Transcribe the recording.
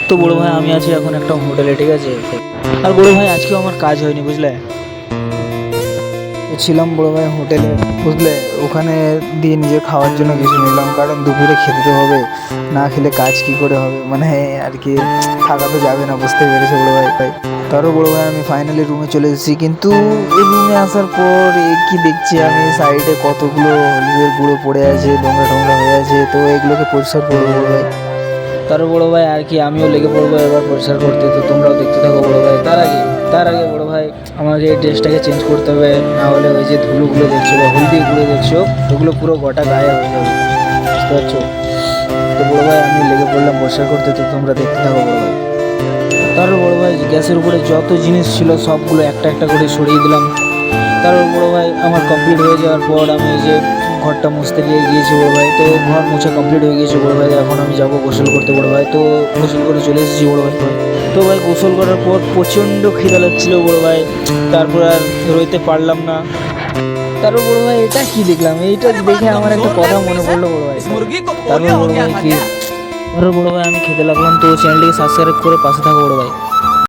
তো বড় ভাই আমি আছি এখন একটা হোটেলে, ঠিক আছে। আর বড় ভাই আজকেও আমার কাজ হয়নি, বুঝলে। ছিলাম বড় ভাই হোটেলে, বুঝলে। ওখানে দিয়ে নিজের খাওয়ার জন্য কিছু নিলাম, কারণ দুপুরে খেতে তো হবে, না খেলে কাজ কি করে হবে, মানে আর কি থাকা তো যাবে না, বুঝতে পেরেছো বড় ভাই। তারও বড় ভাই আমি ফাইনালি রুমে চলে এসেছি, কিন্তু এই রুমে আসার পর কি দেখছি আমি, সাইডে কতগুলো হলুদের গুঁড়ো পড়ে আছে, নোংরা টোংরা হয়ে আছে, তো এগুলোকে পরিষ্কার করবো বড় ভাই। তারও বড় ভাই আর কি আমিও লেগে পড়বো এবার পরিষ্কার করতে, তো তোমরাও দেখতে থাকো বড় ভাই। তার আগে বড় ভাই আমাকে এই ড্রেসটাকে চেঞ্জ করতে হবে, না হলে ওই যে ধুলোগুলো দেখছো বা হলদিগুলো দেখছো ওগুলো পুরো গোটা গায়ে হয়ে যাবে, বুঝতে পারছো। তো বড় ভাই আমি লেগে পড়লাম পরিষ্কার করতে, তো তোমরা দেখতে থাকো বড় ভাই। তারও বড় ভাই গ্যাসের উপরে যত জিনিস ছিল সবগুলো একটা একটা করে সরিয়ে দিলাম। তারপর বড় ভাই আমার কমপ্লিট হয়ে যাওয়ার পর আমি এই যে ঘরটা মুছতে গিয়েছি বড় ভাই, তো ঘর মুছা কমপ্লিট হয়ে গিয়েছে বড় ভাই। এখন আমি যাব গোসল করতে বড় ভাই, তো গোসল করে চলে এসেছি বড় ভাই। তো ভাই গোসল করার পর প্রচণ্ড খিদা লাগছিল বড় ভাই, তারপর আর রইতে পারলাম না। তারপর বড় ভাই এটা কি দেখলাম, এইটা দেখে আমার একটা কথা মনে পড়লো বড় ভাই। তারপর বড় ভাই আমি খেতে লাগলাম, তো চ্যানেলটিকে সাবস্ক্রাইব করে পাশে থাকো বড় ভাই।